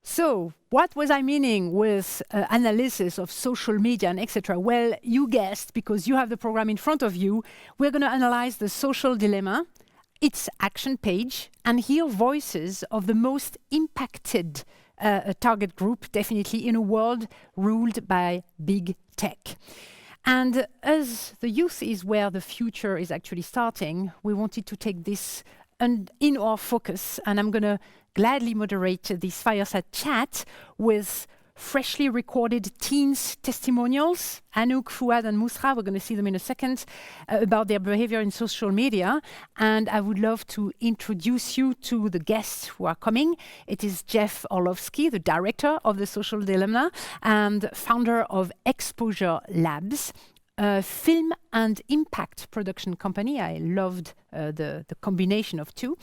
So, what was I meaning with analysis of social media and etc.? Well, you guessed, because you have the program in front of you, we're going to analyze the social dilemma, its action page, and hear voices of the most impacted target group, definitely in a world ruled by big tech. And as the youth is where the future is actually starting, we wanted to take this in our focus, and I'm going to gladly moderate this fireside chat with freshly recorded teens testimonials, Anouk, Fuad and Mukhtar. We're going to see them in a second, about their behavior in social media. And I would love to introduce you to the guests who are coming. It is Jeff Orlowski, the director of the Social Dilemma and founder of Exposure Labs, a film and impact production company. I loved the combination of two.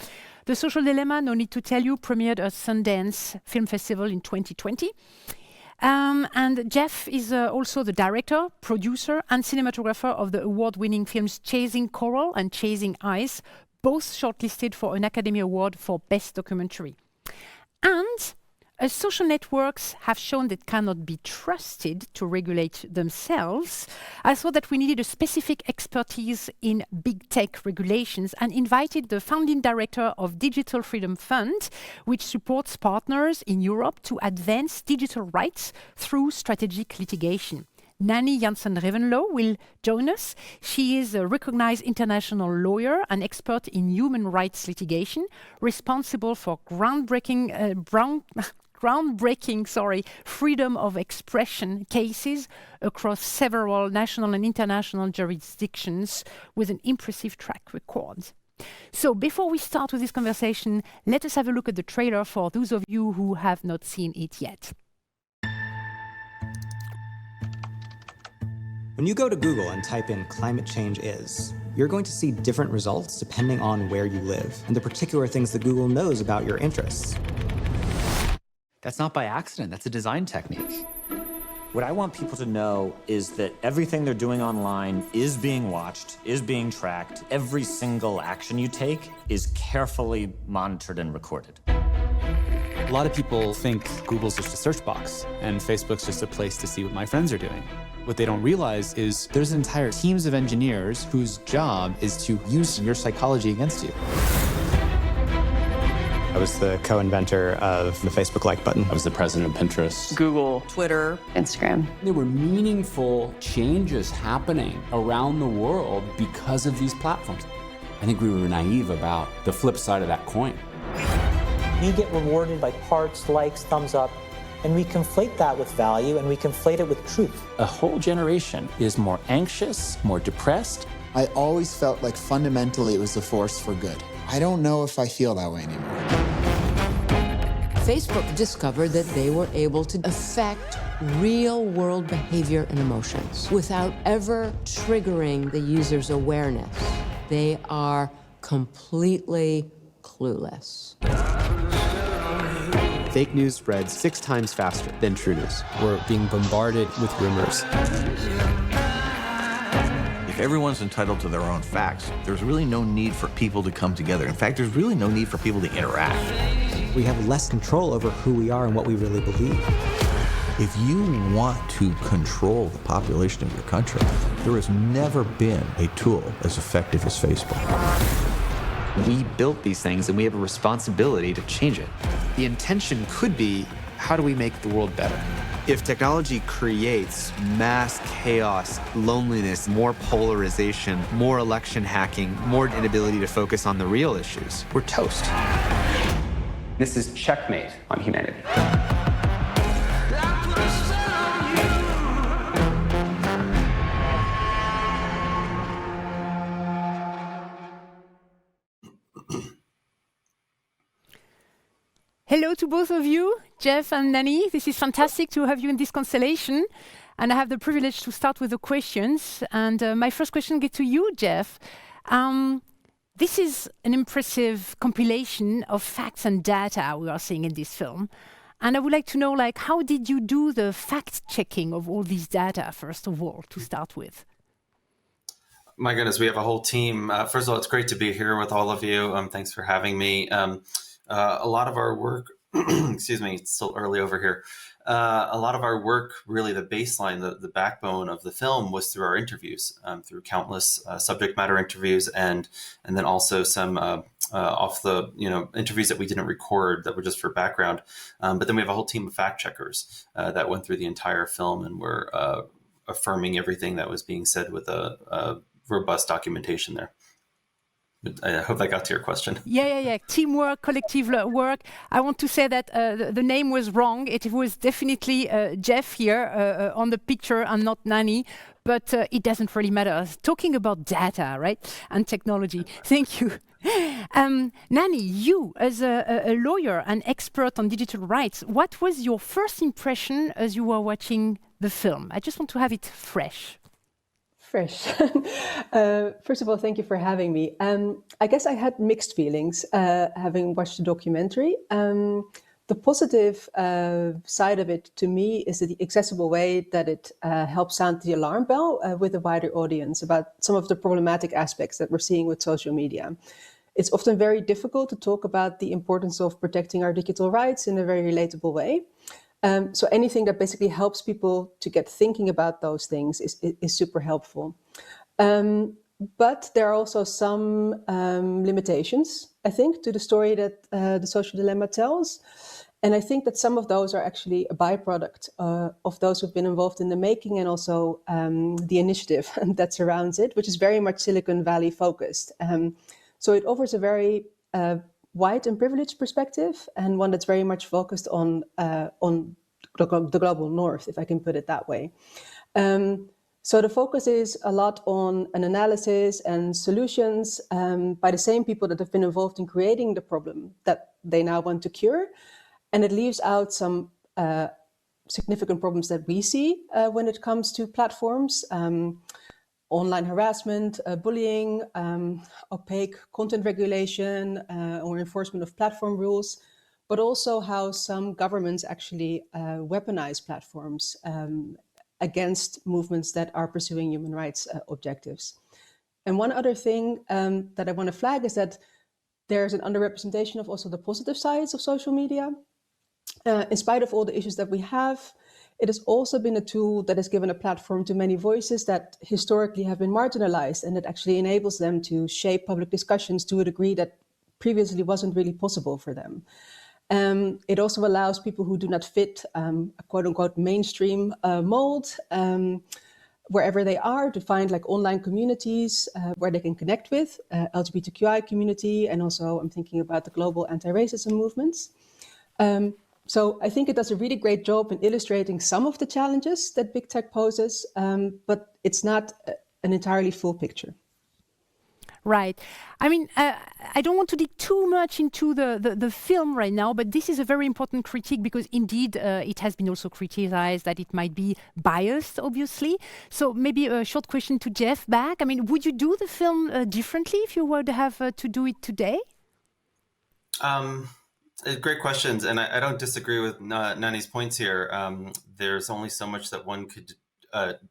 The Social Dilemma, no need to tell you, premiered at Sundance Film Festival in 2020. And Jeff is also the director, producer, and cinematographer of the award-winning films Chasing Coral and Chasing Ice, both shortlisted for an Academy Award for Best Documentary. And as social networks have shown that cannot be trusted to regulate themselves, I thought that we needed a specific expertise in big tech regulations and invited the founding director of Digital Freedom Fund, which supports partners in Europe to advance digital rights through strategic litigation. Nani Jansen Reventlow will join us. She is a recognized international lawyer and expert in human rights litigation, responsible for groundbreaking freedom of expression cases across several national and international jurisdictions with an impressive track record. So before we start with this conversation, let us have a look at the trailer for those of you who have not seen it yet. When you go to Google and type in climate change is, you're going to see different results depending on where you live and the particular things that Google knows about your interests. That's not by accident, that's a design technique. What I want people to know is that everything they're doing online is being watched, is being tracked. Every single action you take is carefully monitored and recorded. A lot of people think Google's just a search box and Facebook's just a place to see what my friends are doing. What they don't realize is there's entire teams of engineers whose job is to use your psychology against you. I was the co-inventor of the Facebook like button. I was the president of Pinterest, Google, Twitter, Instagram. There were meaningful changes happening around the world because of these platforms. I think we were naive about the flip side of that coin. You get rewarded by hearts, likes, thumbs up, and we conflate that with value and we conflate it with truth. A whole generation is more anxious, more depressed. I always felt like fundamentally it was a force for good. I don't know if I feel that way anymore. Facebook discovered that they were able to affect real-world behavior and emotions without ever triggering the user's awareness. They are completely clueless. Fake news spreads 6 times faster than true news. We're being bombarded with rumors. If everyone's entitled to their own facts, there's really no need for people to come together. In fact, there's really no need for people to interact. We have less control over who we are and what we really believe. If you want to control the population of your country, there has never been a tool as effective as Facebook. We built these things and we have a responsibility to change it. The intention could be, how do we make the world better? If technology creates mass chaos, loneliness, more polarization, more election hacking, more inability to focus on the real issues, we're toast. This is checkmate on humanity. Hello to both of you, Jeff and Nani. This is fantastic to have you in this constellation. And I have the privilege to start with the questions. And my first question gets to you, Jeff. This is an impressive compilation of facts and data we are seeing in this film. And I would like to know, like, how did you do the fact-checking of all these data, first of all, to start with? My goodness, we have a whole team. First of all, it's great to be here with all of you. Thanks for having me. A lot of our work, excuse me, it's still early over here. A lot of our work, really the baseline, the backbone of the film was through our interviews, through countless subject matter interviews and then also some off the, interviews that we didn't record that were just for background. But then we have a whole team of fact checkers that went through the entire film and were affirming everything that was being said with a robust documentation there. But I hope that got to your question. Yeah. Teamwork, collective work. I want to say that the name was wrong. It was definitely Jeff here on the picture and not Nani, but it doesn't really matter. Talking about data, right, and technology. Thank you. Nani, you as a lawyer and expert on digital rights, what was your first impression as you were watching the film? I just want to have it fresh. First of all, thank you for having me. I guess I had mixed feelings having watched the documentary. The positive side of it to me is the accessible way that it helps sound the alarm bell with a wider audience about some of the problematic aspects that we're seeing with social media. It's often very difficult to talk about the importance of protecting our digital rights in a very relatable way. So anything that basically helps people to get thinking about those things is super helpful. But there are also some limitations, I think, to the story that the social dilemma tells. And I think that some of those are actually a byproduct of those who've been involved in the making and also the initiative that surrounds it, which is very much Silicon Valley focused. So it offers a very wide and privileged perspective, and one that's very much focused on the global north, if I can put it that way. So the focus is a lot on an analysis and solutions by the same people that have been involved in creating the problem that they now want to cure, and it leaves out some significant problems that we see when it comes to platforms. Online harassment, bullying, opaque content regulation or enforcement of platform rules, but also how some governments actually weaponize platforms against movements that are pursuing human rights objectives. And one other thing that I want to flag is that there's an underrepresentation of also the positive sides of social media. In spite of all the issues that we have, it has also been a tool that has given a platform to many voices that historically have been marginalized, and it actually enables them to shape public discussions to a degree that previously wasn't really possible for them. It also allows people who do not fit a quote-unquote mainstream mold, wherever they are, to find like online communities where they can connect with LGBTQI community, and also I'm thinking about the global anti-racism movements. So I think it does a really great job in illustrating some of the challenges that big tech poses, but it's not an entirely full picture. Right. I mean, I don't want to dig too much into the film right now, but this is a very important critique because indeed it has been also criticized that it might be biased, obviously. So maybe a short question to Jeff back. I mean, would you do the film differently if you were to have to do it today? Great questions, and I don't disagree with Nani's points here. There's only so much that one could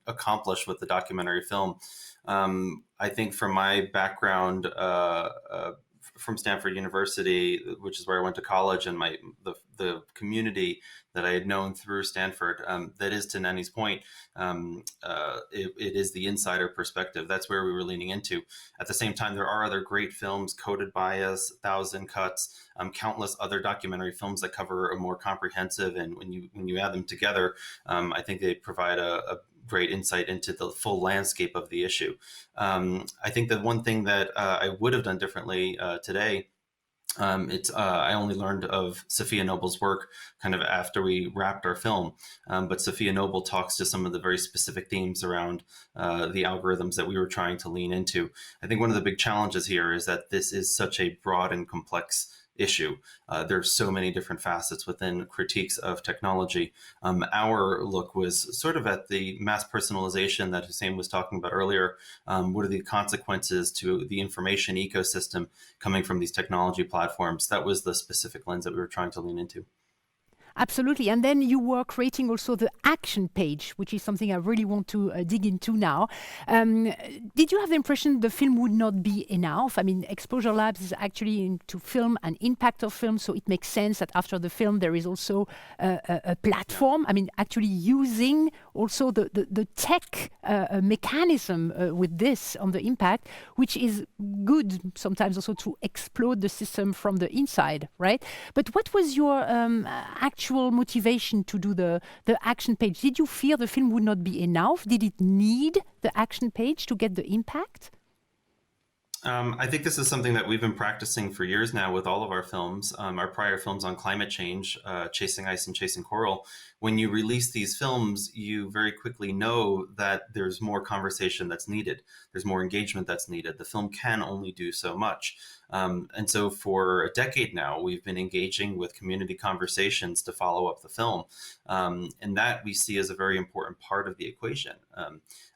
accomplish with the documentary film. I think from my background from Stanford University, which is where I went to college, and the community that I had known through Stanford, that is, to Nani's point, it is the insider perspective. That's where we were leaning into. At the same time, there are other great films, Coded Bias, 1,000 Cuts, countless other documentary films that cover a more comprehensive, and when you add them together, I think they provide a great insight into the full landscape of the issue. I think that one thing that I would have done differently today, I only learned of Safiya Noble's work kind of after we wrapped our film, but Safiya Noble talks to some of the very specific themes around the algorithms that we were trying to lean into. I think one of the big challenges here is that this is such a broad and complex issue. There are so many different facets within critiques of technology. Our look was sort of at the mass personalization that Hussein was talking about earlier. What are the consequences to the information ecosystem coming from these technology platforms? That was the specific lens that we were trying to lean into. Absolutely. And then you were creating also the action page, which is something I really want to dig into now. Did you have the impression the film would not be enough? I mean, Exposure Labs is actually into film and impact of film, so it makes sense that after the film there is also a platform. I mean, actually using also the tech mechanism with this on the impact, which is good sometimes also to explode the system from the inside, right? But what was your actual motivation to do the action page? Did you fear the film would not be enough? Did it need the action page to get the impact? I think this is something that we've been practicing for years now with all of our films, our prior films on climate change, Chasing Ice and Chasing Coral. When you release these films, you very quickly know that there's more conversation that's needed. There's more engagement that's needed. The film can only do so much. And so for a decade now, we've been engaging with community conversations to follow up the film. And that we see as a very important part of the equation.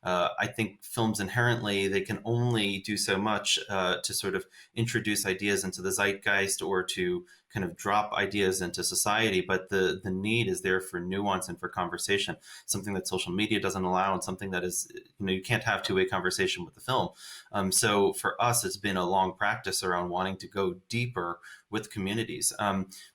I think films inherently, they can only do so much to sort of introduce ideas into the zeitgeist or to kind of drop ideas into society, but the need is there for nuance and for conversation, something that social media doesn't allow, and something that is, you can't have two-way conversation with the film. So for us, it's been a long practice around wanting to go deeper with communities.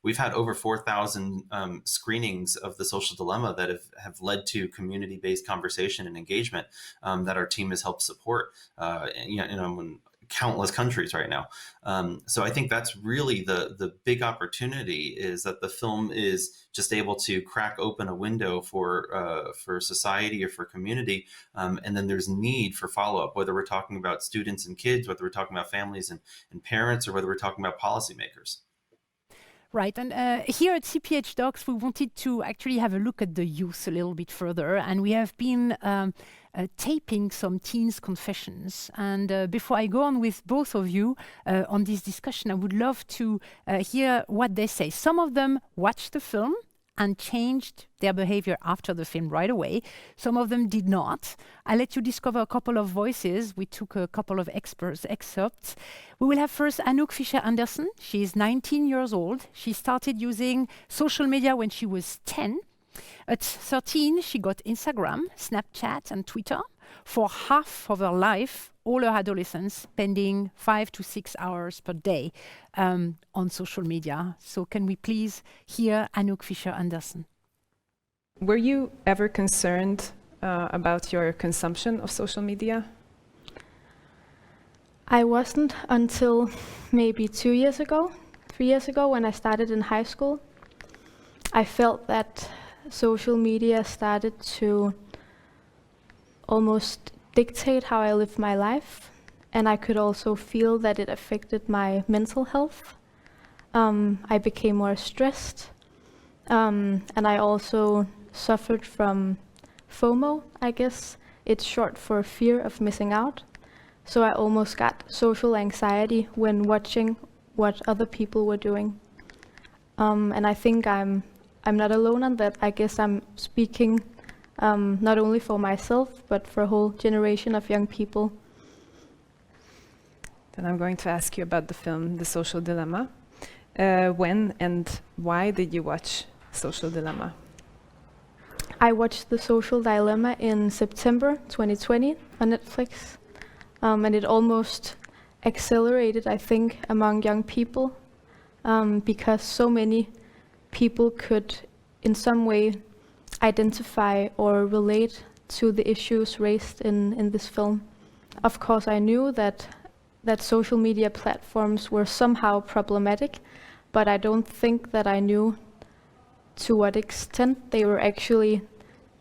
We've had over 4,000 screenings of The Social Dilemma that have led to community-based conversation and engagement that our team has helped support in countless countries right now. So I think that's really the big opportunity, is that the film is just able to crack open a window for society or for community. And then there's need for follow-up, whether we're talking about students and kids, whether we're talking about families and parents, or whether we're talking about policymakers. Right, and here at CPH Docs, we wanted to actually have a look at the youth a little bit further, and we have been taping some teens' confessions. And before I go on with both of you on this discussion, I would love to hear what they say. Some of them watched the film and changed their behavior after the film right away. Some of them did not. I'll let you discover a couple of voices. We took a couple of excerpts. We will have first Anouk Fischer Andersen. She is 19 years old. She started using social media when she was 10. At 13, she got Instagram, Snapchat, and Twitter. For half of her life, all her adolescence, spending 5 to 6 hours per day on social media. So can we please hear Anouk Fischer Andersen? Were you ever concerned about your consumption of social media? I wasn't until maybe 3 years ago, when I started in high school. I felt that social media started to almost dictate how I live my life, and I could also feel that it affected my mental health. I became more stressed, and I also suffered from FOMO, I guess. It's short for fear of missing out. So I almost got social anxiety when watching what other people were doing. And I think I'm not alone on that. I guess I'm speaking not only for myself, but for a whole generation of young people. Then I'm going to ask you about the film The Social Dilemma. When and why did you watch Social Dilemma? I watched The Social Dilemma in September 2020 on Netflix. And it almost accelerated, I think, among young people, because so many people could in some way identify or relate to the issues raised in this film. Of course, I knew that social media platforms were somehow problematic, but I don't think that I knew to what extent they were actually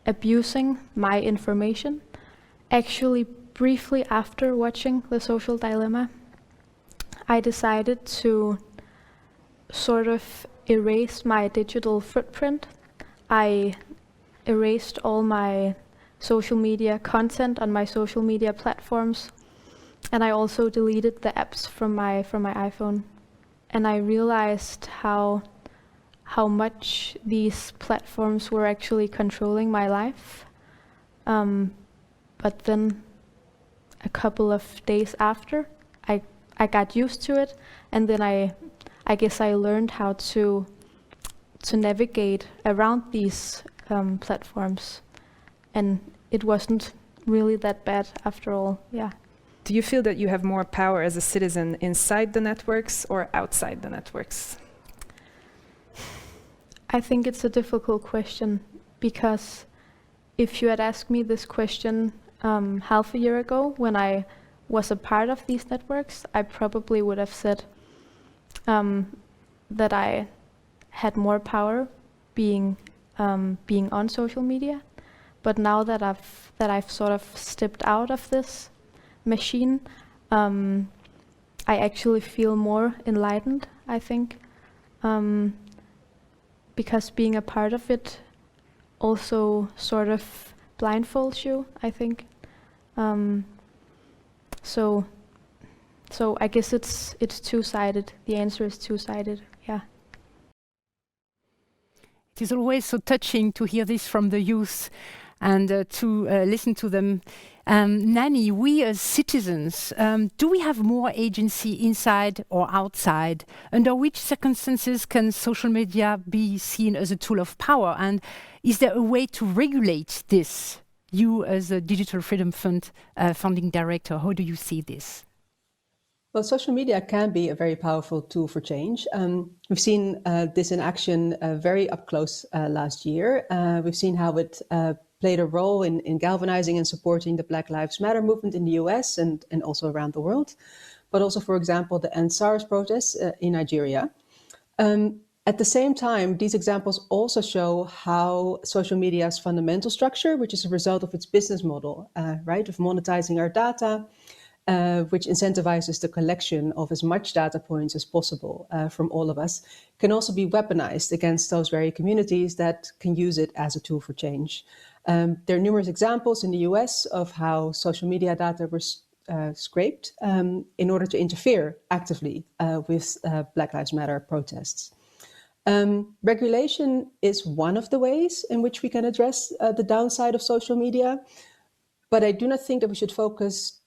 abusing my information. Actually, briefly after watching The Social Dilemma, I decided to sort of erase my digital footprint. I erased all my social media content on my social media platforms, and I also deleted the apps from my iPhone. I realized how much these platforms were actually controlling my life. But then a couple of days after, I got used to it, and then I guess I learned how to navigate around these platforms, and it wasn't really that bad after all. Yeah. Do you feel that you have more power as a citizen inside the networks or outside the networks? I think it's a difficult question, because if you had asked me this question half a year ago when I was a part of these networks, I probably would have said that I had more power being on social media. But now that I've sort of stepped out of this machine, I actually feel more enlightened, I think, because being a part of it also sort of blindfolds you, I think. So I guess it's two-sided. The answer is two-sided. Yeah. It is always so touching to hear this from the youth and to listen to them. Nani, we as citizens, do we have more agency inside or outside? Under which circumstances can social media be seen as a tool of power? And is there a way to regulate this? You as a Digital Freedom Fund founding director, how do you see this? Well, social media can be a very powerful tool for change. We've seen this in action very up close last year. We've seen how it played a role in galvanizing and supporting the Black Lives Matter movement in the US and also around the world, but also, for example, the End SARS protests in Nigeria. At the same time, these examples also show how social media's fundamental structure, which is a result of its business model, right, of monetizing our data, which incentivizes the collection of as much data points as possible from all of us, can also be weaponized against those very communities that can use it as a tool for change. There are numerous examples in the US of how social media data was scraped in order to interfere actively with Black Lives Matter protests. Regulation is one of the ways in which we can address the downside of social media, but I do not think that we should focus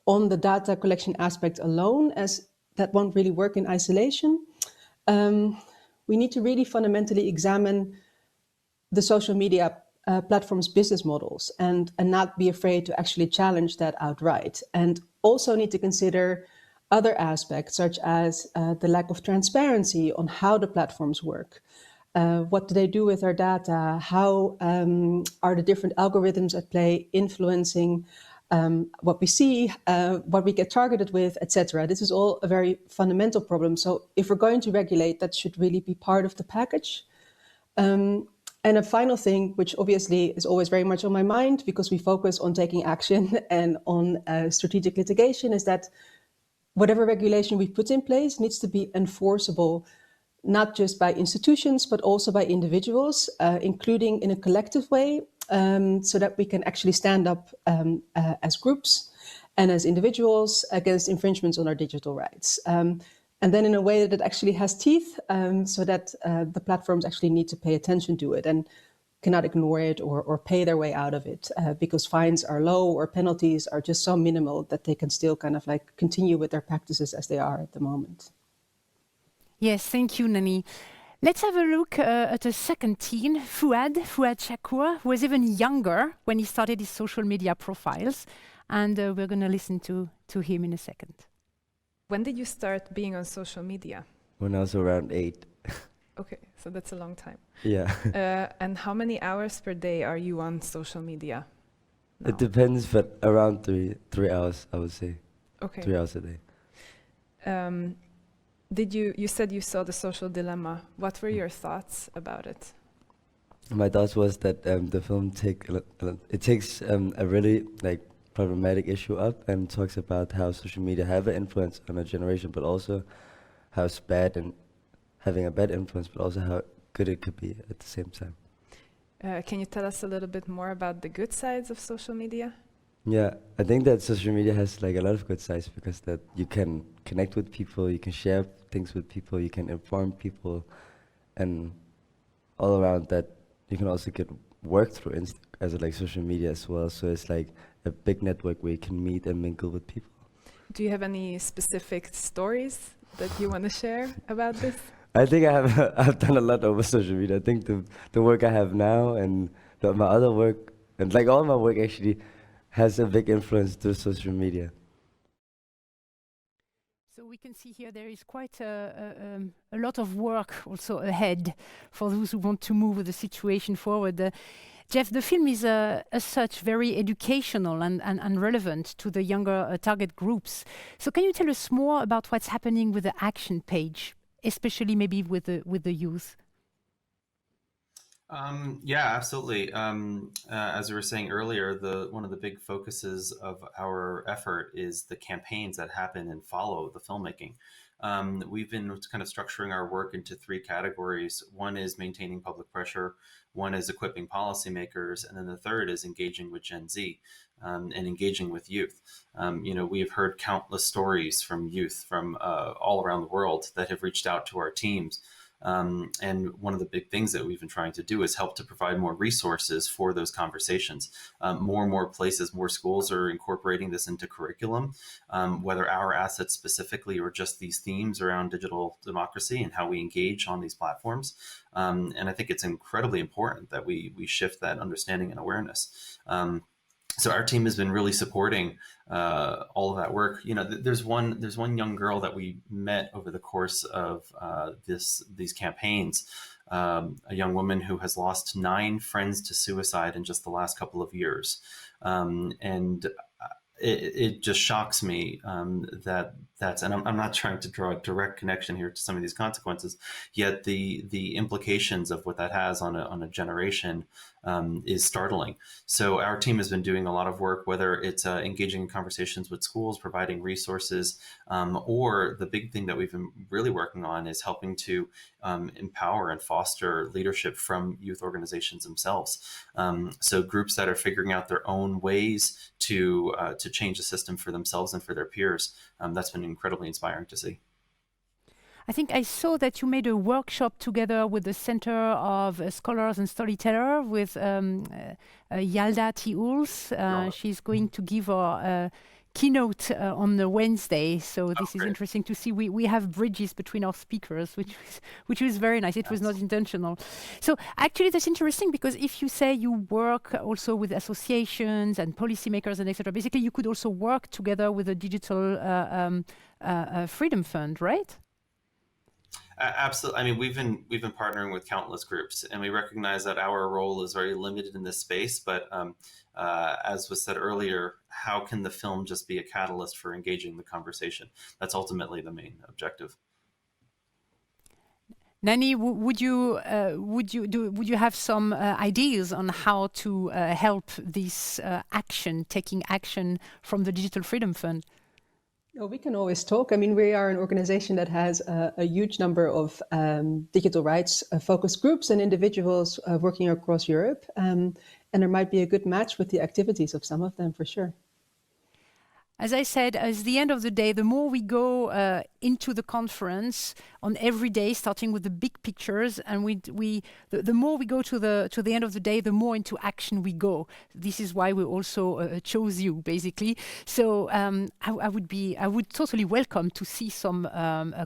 on the data collection aspect alone, as that won't really work in isolation. We need to really fundamentally examine the social media platforms' business models and not be afraid to actually challenge that outright. And also need to consider other aspects, such as the lack of transparency on how the platforms work. What do they do with our data? How are the different algorithms at play influencing what we see, what we get targeted with, etc. This is all a very fundamental problem. So if we're going to regulate, that should really be part of the package. And a final thing, which obviously is always very much on my mind because we focus on taking action and on strategic litigation, is that whatever regulation we put in place needs to be enforceable, not just by institutions, but also by individuals, including in a collective way, so that we can actually stand up as groups and as individuals against infringements on our digital rights. And then in a way that it actually has teeth, so that the platforms actually need to pay attention to it and cannot ignore it or pay their way out of it because fines are low or penalties are just so minimal that they can still kind of like continue with their practices as they are at the moment. Yes, thank you, Nani. Let's have a look at a second teen, Fuad Shakur, who was even younger when he started his social media profiles. And we're going to listen to him in a second. When did you start being on social media? When I was around 8. Okay, so that's a long time. Yeah. And how many hours per day are you on social media now? It depends, but around 3 hours, I would say. Okay. 3 hours a day. You said you saw The Social Dilemma. What were your thoughts about it? My thoughts was that the film takes a really problematic issue up and talks about how social media have an influence on a generation, but also how it's bad and having a bad influence, but also how good it could be at the same time. Can you tell us a little bit more about the good sides of social media? Yeah, I think that social media has a lot of good sides because that you can connect with people, you can share things with people, you can inform people, and all around that, you can also get work through as like social media as well. So it's like a big network where you can meet and mingle with people. Do you have any specific stories that you want to share about this? I think I have I've done a lot over social media. I think the work I have now and my other work, and like all my work actually has a big influence through social media. So we can see here there is quite a lot of work also ahead for those who want to move the situation forward. Jeff, the film is as such very educational and relevant to the younger target groups. So can you tell us more about what's happening with the action page, especially maybe with the youth? Yeah, absolutely. As we were saying earlier, one of the big focuses of our effort is the campaigns that happen and follow the filmmaking. We've been kind of structuring our work into three categories. One is maintaining public pressure, one is equipping policymakers, and then the third is engaging with Gen Z and engaging with youth. We have heard countless stories from youth from all around the world that have reached out to our teams. And one of the big things that we've been trying to do is help to provide more resources for those conversations. More and more places, more schools are incorporating this into curriculum, whether our assets specifically or just these themes around digital democracy and how we engage on these platforms. And I think it's incredibly important that we shift that understanding and awareness. So our team has been really supporting all of that work. There's one young girl that we met over the course of these campaigns, a young woman who has lost 9 friends to suicide in just the last couple of years, and it just shocks me that's, and I'm not trying to draw a direct connection here to some of these consequences, yet the implications of what that has on a generation is startling. So our team has been doing a lot of work, whether it's engaging in conversations with schools, providing resources, or the big thing that we've been really working on is helping to empower and foster leadership from youth organizations themselves. So groups that are figuring out their own ways to change the system for themselves and for their peers. That's been incredibly inspiring to see. I think I saw that you made a workshop together with the Center of Scholars and Storytellers with Yalda Tiuls. She's going to give our keynote on the Wednesday. So this is interesting to see. We have bridges between our speakers, which is very nice. It was not intentional. So actually that's interesting, because if you say you work also with associations and policymakers and etc., basically you could also work together with the Digital Freedom Fund, right? Absolutely. I mean, we've been partnering with countless groups, and we recognize that our role is very limited in this space. But as was said earlier, how can the film just be a catalyst for engaging the conversation? That's ultimately the main objective. Nani, would you have some ideas on how to help this taking action from the Digital Freedom Fund? No, we can always talk. I mean, we are an organization that has a huge number of digital rights focus groups and individuals working across Europe. And there might be a good match with the activities of some of them, for sure. As I said, at the end of the day, the more we go into the conference on every day, starting with the big pictures, and the more we go to the end of the day, the more into action we go. This is why we also chose you, basically. So I would totally welcome to see some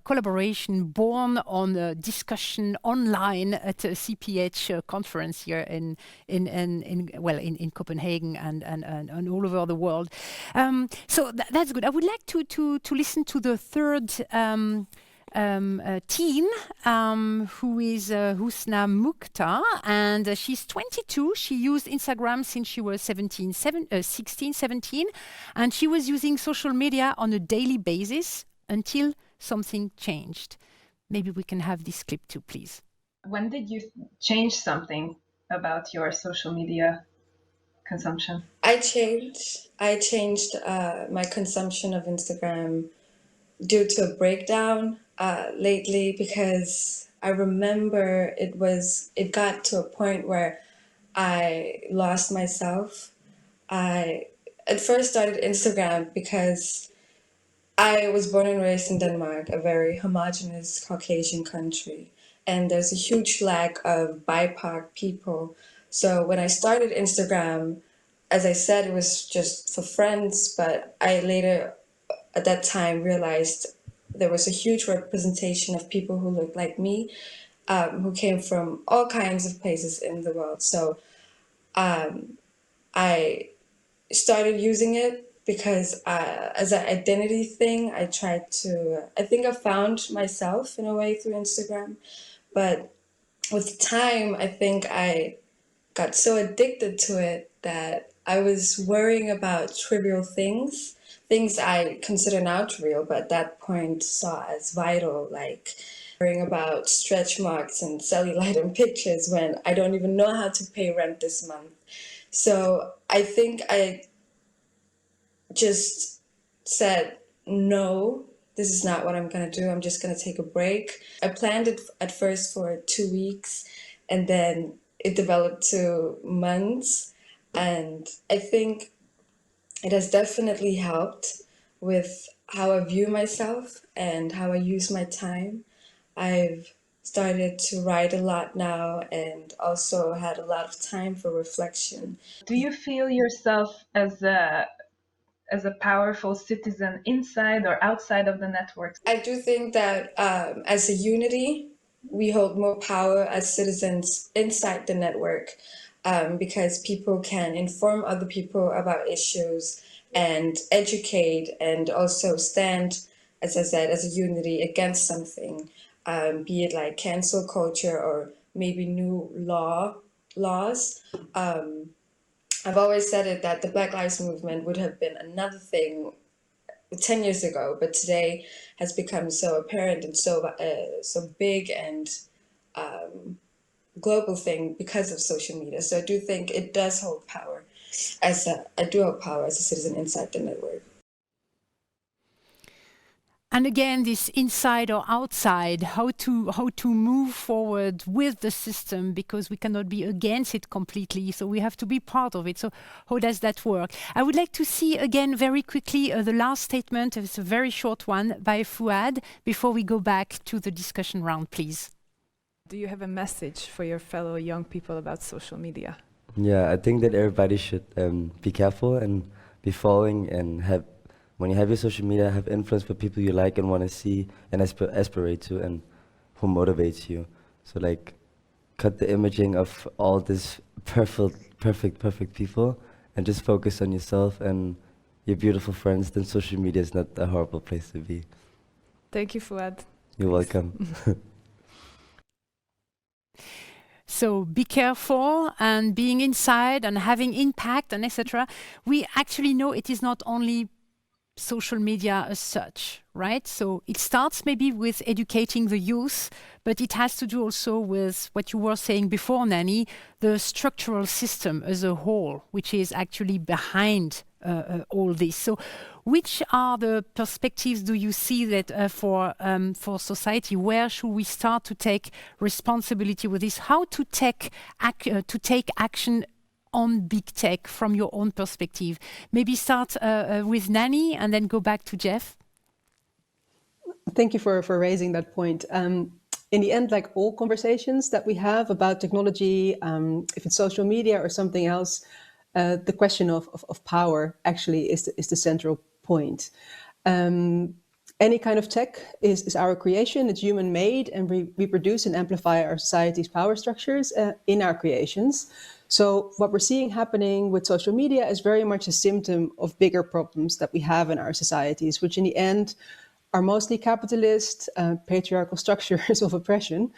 collaboration born on a discussion online at a CPH conference here in Copenhagen and all over the world. So that's good. I would like to listen to the third teen, who is Husna Mukhtar, and she's 22. She used Instagram since she was 16, 17, and she was using social media on a daily basis until something changed. Maybe we can have this clip too, please. When did you change something about your social media consumption? I changed my consumption of Instagram due to a breakdown lately, because I remember it got to a point where I lost myself. I at first started Instagram because I was born and raised in Denmark, a very homogenous Caucasian country, and there's a huge lack of BIPOC people. So when I started Instagram, as I said, it was just for friends, but I later at that time realized there was a huge representation of people who looked like me, who came from all kinds of places in the world. So I started using it because as an identity thing, I think I found myself in a way through Instagram. But with time, I think I got so addicted to it that I was worrying about trivial things I consider now trivial, but at that point saw as vital, like worrying about stretch marks and cellulite in pictures when I don't even know how to pay rent this month. So I think I just said, no, this is not what I'm going to do. I'm just going to take a break. I planned it at first for 2 weeks, and then it developed to months. And I think it has definitely helped with how I view myself and how I use my time. I've started to write a lot now and also had a lot of time for reflection. Do you feel yourself as a powerful citizen inside or outside of the networks? I do think that as a unity, we hold more power as citizens inside the network, because people can inform other people about issues and educate and also stand, as I said, as a unity against something, be it like cancel culture or maybe new laws. I've always said it that the Black Lives Movement would have been another thing 10 years ago, but today has become so apparent and so big and global thing because of social media. So I do think it does hold power I do hold power as a citizen inside the network. And again, this inside or outside, how to move forward with the system, because we cannot be against it completely. So we have to be part of it. So how does that work? I would like to see again very quickly the last statement. It's a very short one by Fuad before we go back to the discussion round, please. Do you have a message for your fellow young people about social media? Yeah, I think that everybody should be careful and be following and have, when you have your social media, have influence with people you like and want to see and aspirate to and who motivates you. So like, cut the imaging of all this perfect people and just focus on yourself and your beautiful friends. Then social media is not a horrible place to be. Thank you, Fuad. You're welcome. So be careful and being inside and having impact and etc. We actually know it is not only social media as such, right? So it starts maybe with educating the youth, but it has to do also with what you were saying before, Nani, the structural system as a whole, which is actually behind all this. So which are the perspectives do you see that for society? Where should we start to take responsibility with this? How to take action on big tech from your own perspective? Maybe start with Nani and then go back to Jeff. Thank you for raising that point. In the end, like all conversations that we have about technology, if it's social media or something else, the question of power actually is the central point. Any kind of tech is our creation, it's human made, and we reproduce and amplify our society's power structures in our creations. So what we're seeing happening with social media is very much a symptom of bigger problems that we have in our societies, which in the end are mostly capitalist, patriarchal structures of oppression.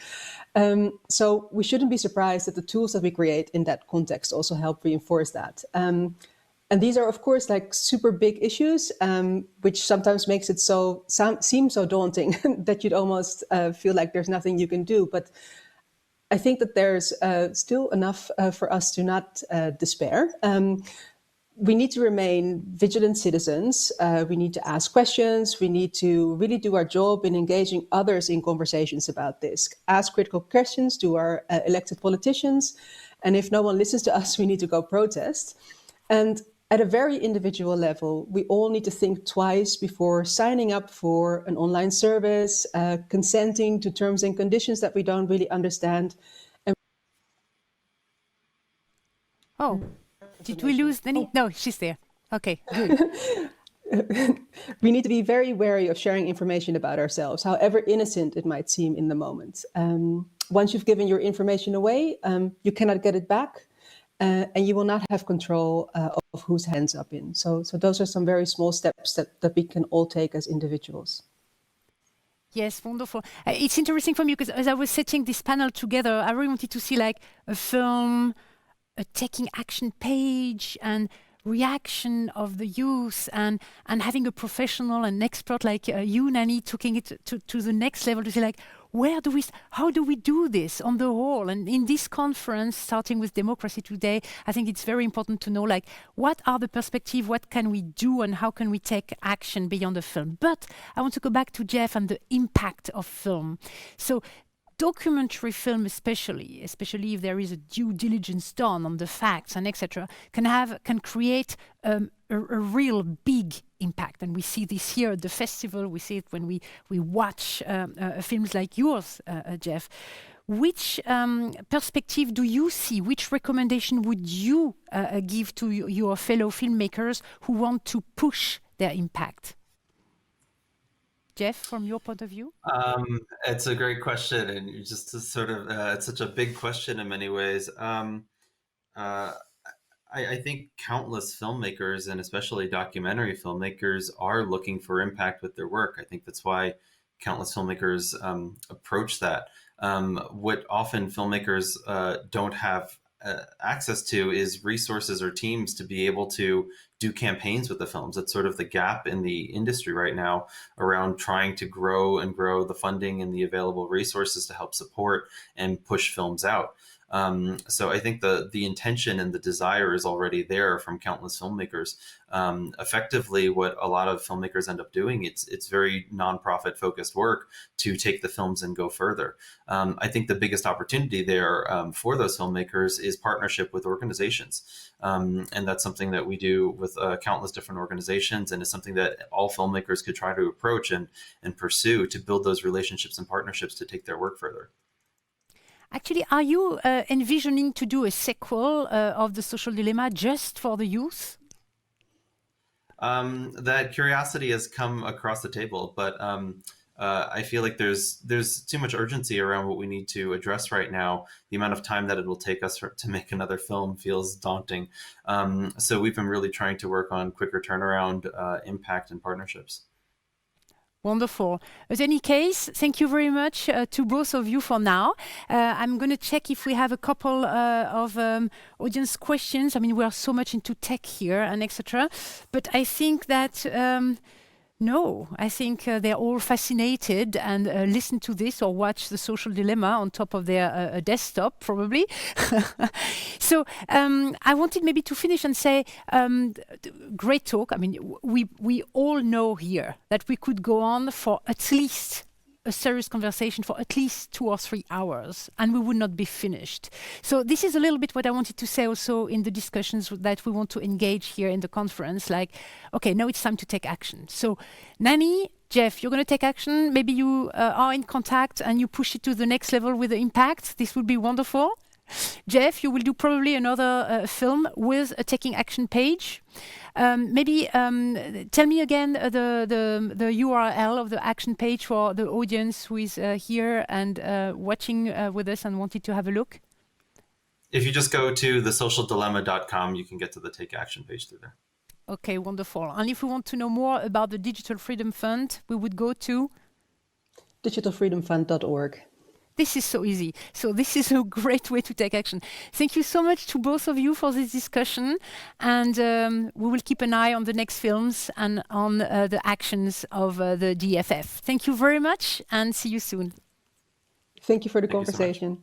So we shouldn't be surprised that the tools that we create in that context also help reinforce that. And these are, of course, like super big issues, which sometimes makes it seem so daunting that you'd almost feel like there's nothing you can do. But I think that there's still enough for us to not despair. We need to remain vigilant citizens. We need to ask questions. We need to really do our job in engaging others in conversations about this. Ask critical questions to our elected politicians. And if no one listens to us, we need to go protest. And at a very individual level, we all need to think twice before signing up for an online service, consenting to terms and conditions that we don't really understand. Oh, did we lose Nani? No, she's there. Okay, good. We need to be very wary of sharing information about ourselves, however innocent it might seem in the moment. Once you've given your information away, you cannot get it back, and you will not have control of whose hands up in. So those are some very small steps that we can all take as individuals. Yes, wonderful. It's interesting for me because as I was setting this panel together, I really wanted to see like a film, a taking action page, and reaction of the youth, and having a professional and expert like you, Nani, taking it to the next level to say like, how do we do this on the whole? And in this conference, starting with Democracy Today, I think it's very important to know like, what are the perspectives, what can we do, and how can we take action beyond the film? But I want to go back to Jeff and the impact of film. So documentary film, especially if there is a due diligence done on the facts and etc., can create a real big impact. And we see this here at the festival. We see it when we watch films like yours, Jeff. Which perspective do you see? Which recommendation would you give to your fellow filmmakers who want to push their impact? Jeff, from your point of view? It's a great question, and just to sort of, it's such a big question in many ways. I think countless filmmakers, and especially documentary filmmakers, are looking for impact with their work. I think that's why countless filmmakers approach that. What often filmmakers don't have access to is resources or teams to be able to do campaigns with the films. It's sort of the gap in the industry right now around trying to grow the funding and the available resources to help support and push films out. So I think the intention and the desire is already there from countless filmmakers. Effectively, what a lot of filmmakers end up doing, it's very nonprofit focused work to take the films and go further. I think the biggest opportunity there for those filmmakers is partnership with organizations. And that's something that we do with countless different organizations, and it's something that all filmmakers could try to approach and pursue to build those relationships and partnerships to take their work further. Actually, are you envisioning to do a sequel of The Social Dilemma just for the youth? That curiosity has come across the table, but I feel like there's too much urgency around what we need to address right now. The amount of time that it will take us to make another film feels daunting. So we've been really trying to work on quicker turnaround, impact, and partnerships. Wonderful. In any case, thank you very much to both of you for now. I'm going to check if we have a couple of audience questions. I mean, we are so much into tech here and etc. But I think that no, I think they're all fascinated and listen to this or watch The Social Dilemma on top of their desktop, probably. So I wanted maybe to finish and say, great talk. I mean, we all know here that we could go on for at least a serious conversation for at least 2 or 3 hours, and we would not be finished. So this is a little bit what I wanted to say also in the discussions that we want to engage here in the conference, like, okay, now it's time to take action. So Nani, Jeff, you're going to take action. Maybe you are in contact and you push it to the next level with the impact. This would be wonderful. Jeff, you will do probably another film with a taking action page. Maybe tell me again the URL of the action page for the audience who is here and watching with us and wanted to have a look. If you just go to thesocialdilemma.com, you can get to the Take Action page through there. Okay, wonderful. And if we want to know more about the Digital Freedom Fund, we would go to digitalfreedomfund.org. This is so easy. So this is a great way to take action. Thank you so much to both of you for this discussion. And we will keep an eye on the next films and on the actions of the DFF. Thank you very much and see you soon. Thank you for the conversation.